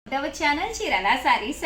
Channel Chirala sarees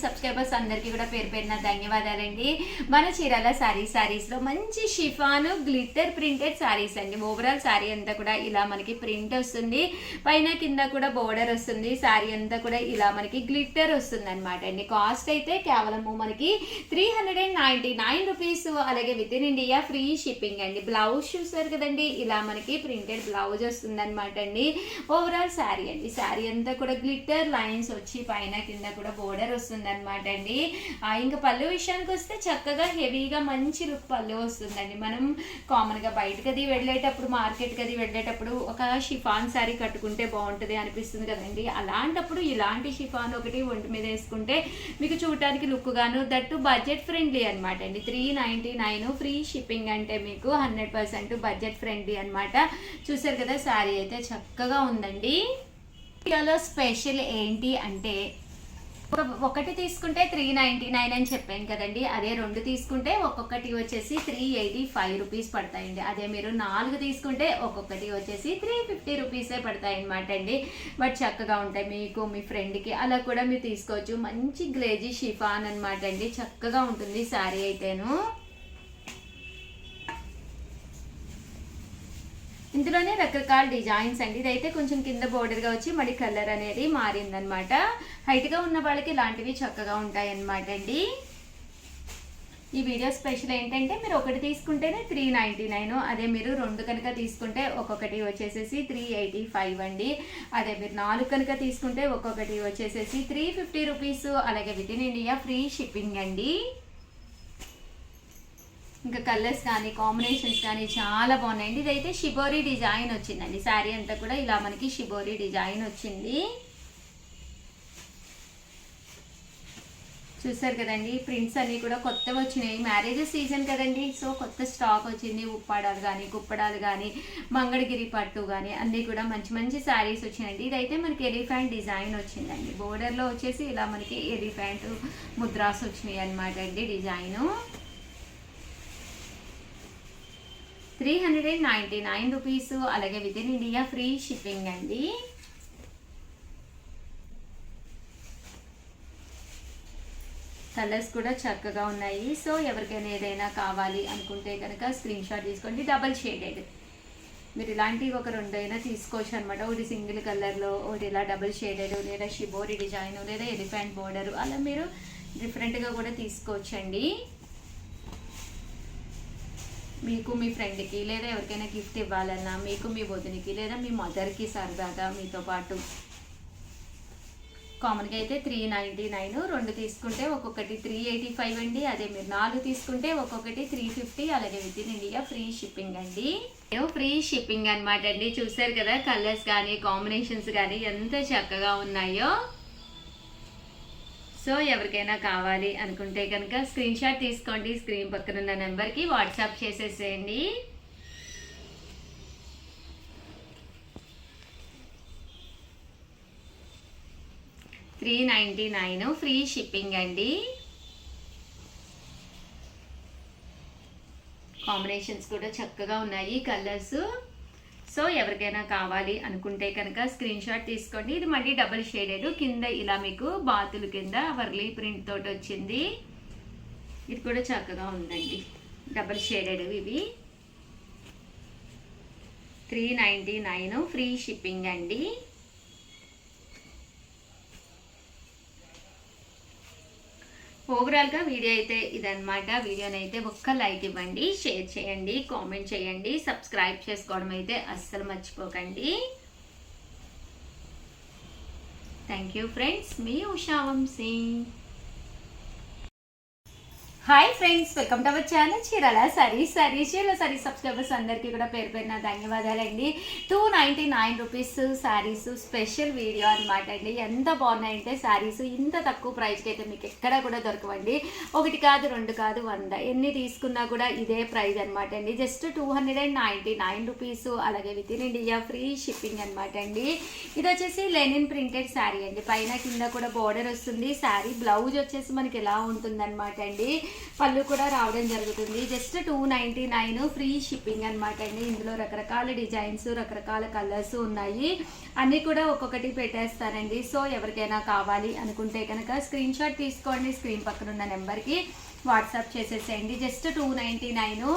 subscribers అందరికీ కూడా పేరు పేరున ధన్యవాదాలండి. మన చీరాల సారీస్ లో మంచి షిఫాన్ గ్లిట్టర్ ప్రింటెడ్ సారీస్ అండి. ఓవరాల్ సారీ అంతా కూడా ఇలా మనకి ప్రింట్ వస్తుంది, పైన కింద కూడా బోర్డర్ వస్తుంది. సారీ అంతా కూడా ఇలా మనకి గ్లిట్టర్ వస్తుంది అనమాట అండి. కాస్ట్ అయితే కేవలము మనకి 399 రూపీస్. అలాగే with in India free shipping అండి. బ్లౌజ్ చూసారు కదండి, ఇలా మనకి ప్రింటెడ్ బ్లౌజ్ వస్తుంది అనమాట అండి. ఓవరాల్ సారీ అండి, సారీ అంతా కూడా గ్లిట్టర్ లైన్స్ వచ్చి పైన కింద కూడా బోర్డర్ వస్తుంది అనమాట అండి. ఇంకా పళ్ళు విషయానికి వస్తే చక్కగా హెవీగా మంచి లుక్ పళ్ళు వస్తుందండి. మనం కామన్గా బయటకు అది వెళ్ళేటప్పుడు, మార్కెట్కి అది వెళ్ళేటప్పుడు ఒక షిఫాన్ శారీ కట్టుకుంటే బాగుంటుంది అనిపిస్తుంది కదండి. అలాంటప్పుడు ఇలాంటి షిఫాన్ ఒకటి ఒంటి మీద వేసుకుంటే మీకు చూడటానికి లుక్ గాను, దట్టు బడ్జెట్ ఫ్రెండ్లీ అనమాట అండి. 399 ఫ్రీ షిప్పింగ్ అంటే మీకు 100% బడ్జెట్ ఫ్రెండ్లీ అనమాట. చూసారు కదా, శారీ అయితే చక్కగా ఉందండి. వీడియోలో స్పెషల్ ఏంటి అంటే, ఒకటి తీసుకుంటే 399 అని చెప్పాను కదండి. అదే రెండు తీసుకుంటే ఒక్కొక్కటి వచ్చేసి 385 రూపీస్ పడతాయండి. అదే మీరు 4 తీసుకుంటే ఒక్కొక్కటి వచ్చేసి 350 రూపీసే పడతాయి అనమాట అండి. బట్ చక్కగా ఉంటాయి, మీకు మీ ఫ్రెండ్కి అలా కూడా మీరు తీసుకోవచ్చు. మంచి గ్లేజీ షిఫాన్ అనమాట అండి, చక్కగా ఉంటుంది శారీ అయితేను. ఇందులోనే రకరకాల డిజైన్స్ అండి. ఇదైతే కొంచెం కింద బోర్డర్గా వచ్చి మళ్ళీ కలర్ అనేది మారిందనమాట. హైట్గా ఉన్న వాళ్ళకి ఇలాంటివి చక్కగా ఉంటాయి అన్నమాట అండి. ఈ వీడియో స్పెషల్ ఏంటంటే, మీరు ఒకటి తీసుకుంటేనే 399, అదే మీరు రెండు కనుక తీసుకుంటే ఒక్కొక్కటి వచ్చేసేసి 385 అండి. అదే మీరు 4 కనుక తీసుకుంటే ఒక్కొక్కటి వచ్చేసేసి 350 రూపీస్. అలాగే with in India free shipping అండి. ఇంకా కలర్స్ కానీ కాంబినేషన్స్ కానీ చాలా బాగున్నాయండి. ఇదైతే షిబోరి డిజైన్ వచ్చిందండి. శారీ అంతా కూడా ఇలా మనకి షిబోరి డిజైన్ వచ్చింది. చూసారు కదండి, ప్రింట్స్ అన్నీ కూడా కొత్తవి వచ్చినాయి. మ్యారేజ్ సీజన్ కదండి, సో కొత్త స్టాక్ వచ్చింది. ఉప్పాడాలు కానీ, కుప్పడాలు కానీ, మంగళగిరి పట్టు కానీ అన్నీ కూడా మంచి మంచి శారీస్ వచ్చినాయండి. ఇదైతే మనకి ఎలిఫెంట్ డిజైన్ వచ్చిందండి. బోర్డర్లో వచ్చేసి ఇలా మనకి ఎలిఫెంట్ ముద్రాస్ వచ్చినాయి అనమాట అండి. Design 399 rupees. అలాగే with in India free shipping అండి. కలర్స్ కూడా చక్కగా ఉన్నాయి. సో ఎవరికైనా ఏదైనా కావాలి అనుకుంటే కనుక స్క్రీన్ షాట్ తీసుకోండి. డబల్ షేడెడ్ మీరు ఇలాంటివి ఒక రెండైనా తీసుకోవచ్చు అనమాట. ఒకటి సింగిల్ కలర్లో, ఒకటి ఇలా డబుల్ షేడెడ్, లేదా షిబోరి డిజైన్, లేదా ఎలిఫెంట్ బోర్డర్, అలా మీరు డిఫరెంట్గా కూడా తీసుకోవచ్చండి. మీకు మీ ఫ్రెండ్కి లేదా ఎవరికైనా గిఫ్ట్ ఇవ్వాలన్నా, మీకు మీ వదినికి లేదా మీ మదర్కి సరదాగా మీతో పాటు. కామన్గా అయితే 399, రెండు తీసుకుంటే ఒక్కొక్కటి 385 అండి. అదే మీరు 4 తీసుకుంటే ఒక్కొక్కటి 350. అలాగే with in India free shipping అండి. ఫ్రీ షిప్పింగ్ అనమాట అండి. చూసారు కదా, కలర్స్ కానీ కాంబినేషన్స్ కానీ ఎంత చక్కగా ఉన్నాయో. సో ఎవరికైనా కావాలి అనుకుంటే కనుక స్క్రీన్ షాట్ తీసుకోండి. స్క్రీన్ పక్కన ఉన్న నెంబర్కి వాట్సాప్ చేసేసేయండి. $399 ఫ్రీ షిప్పింగ్ అండి. కాంబినేషన్స్ కూడా చక్కగా ఉన్నాయి, కలర్స్. సో ఎవరికైనా కావాలి అనుకుంటే కనుక స్క్రీన్ షాట్ తీసుకోండి. ఇది మళ్ళీ డబుల్ షేడెడ్, కింద ఇలా మీకు బాతులు కింద వర్లీ ప్రింట్ తోటి వచ్చింది. ఇది కూడా చక్కగా ఉందండి, డబుల్ షేడెడ్. ఇవి 399 ఫ్రీ షిప్పింగ్ అండి. ఓవరాల్గా వీడియో అయితే ఇదనమాట. వీడియోని అయితే ఒక్క లైక్ ఇవ్వండి, షేర్ చేయండి, కామెంట్ చేయండి, సబ్స్క్రైబ్ చేసుకోవడం అయితే అస్సలు మర్చిపోకండి. థ్యాంక్ యూ ఫ్రెండ్స్, మీ Usha Vamsi. Hi friends, welcome to our channel Chirala sarees subscribers అందరికీ కూడా పేరు పేరున ధన్యవాదాలండి. 299 రూపీస్ శారీస్ స్పెషల్ వీడియో అనమాట అండి. ఎంత బాగున్నాయంటే శారీస్ ఇంత తక్కువ ప్రైస్కి అయితే మీకు ఎక్కడ కూడా దొరకవండి. ఒకటి కాదు, రెండు కాదు, 100 ఎన్ని తీసుకున్నా కూడా ఇదే ప్రైస్ అనమాట అండి. Just 299 rupees. అలాగే with in India free shipping అనమాట అండి. ఇది వచ్చేసి లెనిన్ ప్రింటెడ్ శారీ అండి. పైన కింద కూడా బోర్డర్ వస్తుంది. శారీ బ్లౌజ్ వచ్చేసి మనకి ఎలా ఉంటుంది అనమాట అండి. పళ్ళు కూడా రావడం జరుగుతుంది. జస్ట్ 299 ఫ్రీ షిప్పింగ్ అనమాట అండి. ఇందులో రకరకాల డిజైన్స్, రకరకాల కలర్స్ ఉన్నాయి. అన్నీ కూడా ఒక్కొక్కటి పెట్టేస్తానండి. సో ఎవరికైనా కావాలి అనుకుంటే కనుక స్క్రీన్ షాట్ తీసుకోండి, స్క్రీన్ పక్కన ఉన్న నెంబర్కి వాట్సాప్ చేసేసేయండి. జస్ట్ 299.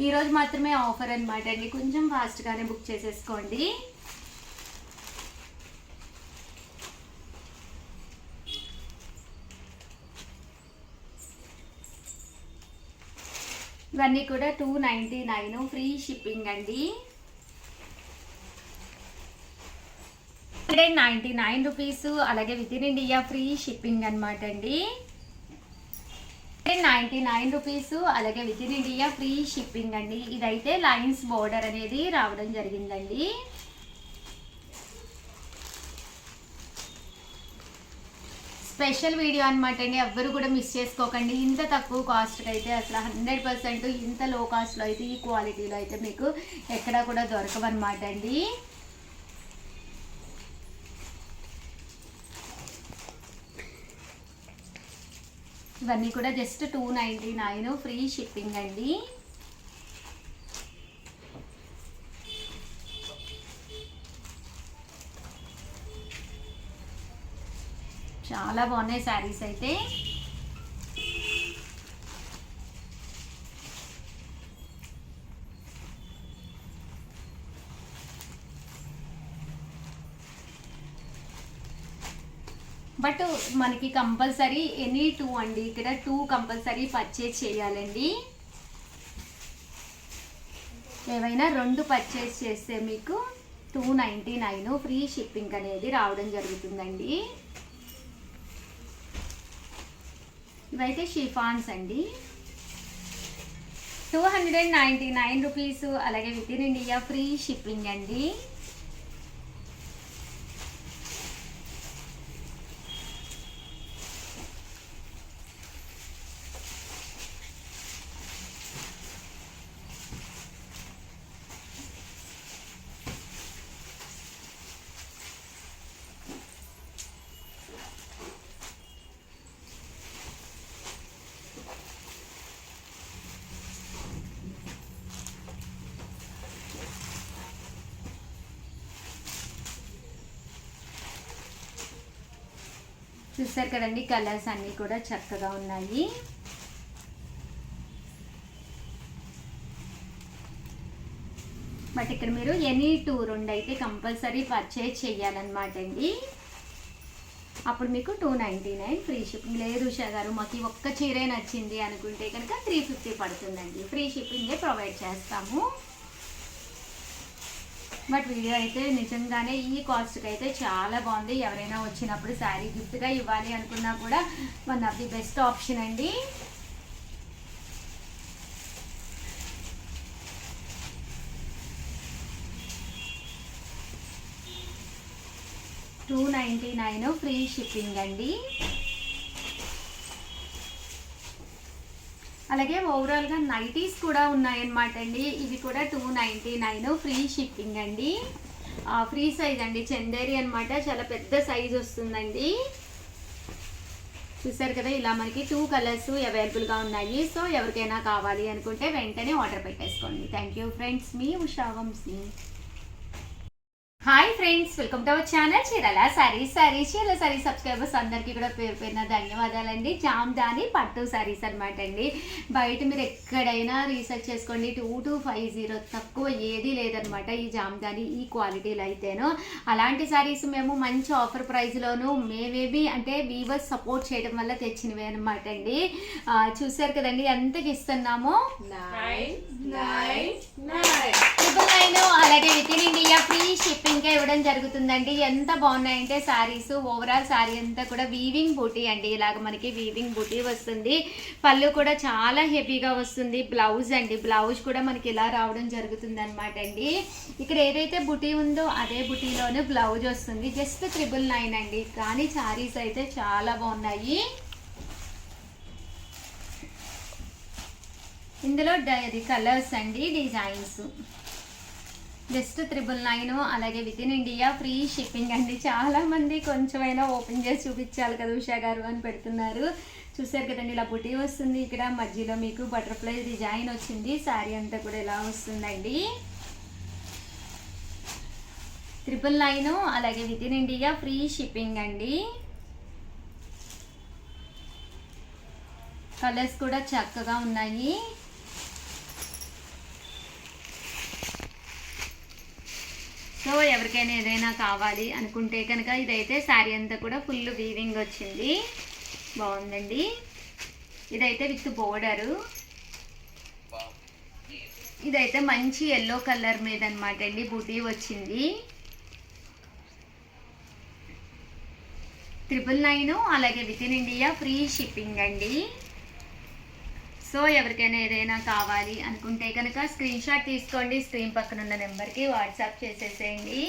ఈరోజు మాత్రమే ఆఫర్ అనమాట అండి. కొంచెం ఫాస్ట్గానే బుక్ చేసేసుకోండి. ఇవన్నీ కూడా 299 ఫ్రీ షిప్పింగ్ అండి. 199 రూపీస్. అలాగే with in India free shipping అనమాట అండి. 99 రూపీస్. అలాగే with in India free shipping అండి. ఇదైతే లైన్స్ బోర్డర్ అనేది రావడం జరిగిందండి. స్పెషల్ వీడియో అనమాట అండి. ఎవ్వరు కూడా మిస్ చేసుకోకండి. ఇంత తక్కువ కాస్ట్కి అయితే అసలు 100% ఇంత లో కాస్ట్లో అయితే ఈ క్వాలిటీలో అయితే మీకు ఎక్కడా కూడా దొరకవన్నమాట అండి. ఇవన్నీ కూడా జస్ట్ 299 ఫ్రీ షిప్పింగ్ అండి. చాలా బాగున్నాయి శారీస్ అయితే. బట్ మనకి కంపల్సరీ ఎనీ 2 అండి. ఇక్కడ 2 కంపల్సరీ పర్చేజ్ చేయాలండి. ఏవైనా 2 పర్చేజ్ చేస్తే మీకు 299 ఫ్రీ షిప్పింగ్ అనేది రావడం జరుగుతుందండి. ఇవైతే షిఫాన్స్ అండి. 299 రూపీస్. అలాగే with in India free shipping అండి. చూసారు కదండి, కలర్స్ అన్నీ కూడా చక్కగా ఉన్నాయి. బట్ ఇక్కడ మీరు ఎనీ 2 అయితే కంపల్సరీ పర్చేజ్ చేయాలన్నమాట అండి. అప్పుడు మీకు 299 ఫ్రీ షిప్పింగ్. లేదు ఉషా గారు మాకు ఒక్క చీరే నచ్చింది అనుకుంటే కనుక 350 పడుతుందండి. ఫ్రీ షిప్పింగే ప్రొవైడ్ చేస్తాము. బట్ వీడియో అయితే నిజంగానే ఈ కాస్ట్కి అయితే చాలా బాగుంది. ఎవరైనా వచ్చినప్పుడు శారీ గిఫ్ట్గా ఇవ్వాలి అనుకున్నా కూడా one of the best option అండి. $299 ఫ్రీ షిప్పింగ్ అండి. అలాగే ఓవరాల్గా నైటీస్ కూడా ఉన్నాయన్నమాట అండి. ఇవి కూడా 299 ఫ్రీ షిప్పింగ్ అండి. ఫ్రీ సైజ్ అండి, చందేరి అనమాట. చాలా పెద్ద సైజ్ వస్తుందండి. చూసారు కదా, ఇలా మనకి 2 కలర్స్ అవైలబుల్గా ఉన్నాయి. సో ఎవరికైనా కావాలి అనుకుంటే వెంటనే ఆర్డర్ పెట్టేసుకోండి. థ్యాంక్ యూ ఫ్రెండ్స్, మీ Usha Vamsi. Hi friends, welcome to our channel Chirala sarees. Chirala sarees subscribers అందరికీ కూడా పేరు పేరున ధన్యవాదాలండి. జామ్దాని పట్టు సారీస్ అనమాట అండి. బయట మీరు ఎక్కడైనా రీసెర్చ్ చేసుకోండి, 2250 తక్కువ ఏది లేదనమాట ఈ జామ్దాని ఈ క్వాలిటీలో అయితేను. అలాంటి సారీస్ మేము మంచి ఆఫర్ ప్రైస్లోను మేమేవి అంటే వీవర్స్ సపోర్ట్ చేయడం వల్ల తెచ్చినవి అనమాట అండి. చూసారు కదండి, ఎంతకి ఇస్తున్నాము? 999. అలాగే with in India free shipping ఇవ్వడం జరుగుతుందండి. ఎంత బాగున్నాయంటే శారీస్, ఓవరాల్ శారీ అంతా కూడా వీవింగ్ బూటీ అండి. ఇలాగ మనకి వీవింగ్ బూటీ వస్తుంది. పళ్ళు కూడా చాలా హెవీగా వస్తుంది. బ్లౌజ్ అండి, బ్లౌజ్ కూడా మనకి ఇలా రావడం జరుగుతుంది అనమాట అండి. ఇక్కడ ఏదైతే బుటీ ఉందో అదే బుటీలోనే బ్లౌజ్ వస్తుంది. జస్ట్ 999 అండి. కానీ శారీస్ అయితే చాలా బాగున్నాయి. ఇందులో కలర్స్ అండి, డిజైన్స్ జస్ట్ 999, అలాగే with in India free shipping అండి. చాలామంది కొంచెమైనా ఓపెన్ చేసి చూపించాలి కదా ఉషా గారు అని పెడుతున్నారు. చూసారు కదండి, ఇలా బుటీ వస్తుంది. ఇక్కడ మధ్యలో మీకు బటర్ఫ్లై డిజైన్ వచ్చింది. శారీ అంతా కూడా ఇలా వస్తుందండి. 999, అలాగే with in India free shipping అండి. కలర్స్ కూడా చక్కగా ఉన్నాయి. సో ఎవరికైనా ఏదైనా కావాలి అనుకుంటే కనుక ఇదైతే శారీ అంతా కూడా ఫుల్ వీవింగ్ వచ్చింది. బాగుందండి. ఇదైతే విత్ బోర్డరు. ఇదైతే మంచి ఎల్లో కలర్ మీద అనమాట అండి బూటీ వచ్చింది. 999, అలాగే with in India free shipping అండి. సో ఎవరికైనా ఏదైనా కావాలి అనుకుంటే కనుక స్క్రీన్ షాట్ తీసుకోండి, స్క్రీన్ పక్కన ఉన్న నెంబర్కి వాట్సాప్ చేసేసేయండి.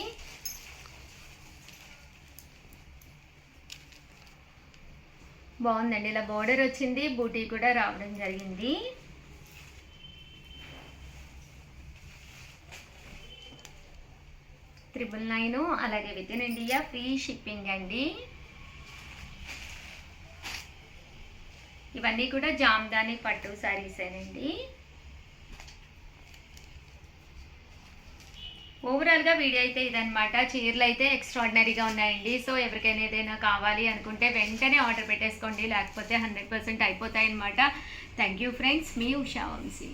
బాగుందండి, ఇలా బోర్డర్ వచ్చింది, బూటీ కూడా రావడం జరిగింది. $999, అలాగే with in India free shipping అండి. ఇవన్నీ కూడా జామ్దాని పట్టు శారీసేనండి. ఓవరాల్గా వీడియో అయితే ఇదనమాట. చీరలు అయితే ఎక్స్ట్రాడినరీగా ఉన్నాయండి. సో ఎవరికైనా ఏదైనా కావాలి అనుకుంటే వెంటనే ఆర్డర్ పెట్టేసుకోండి, లేకపోతే 100% అయిపోతాయి అనమాట. థ్యాంక్ యూ ఫ్రెండ్స్, మీ ఉషా వంశీ.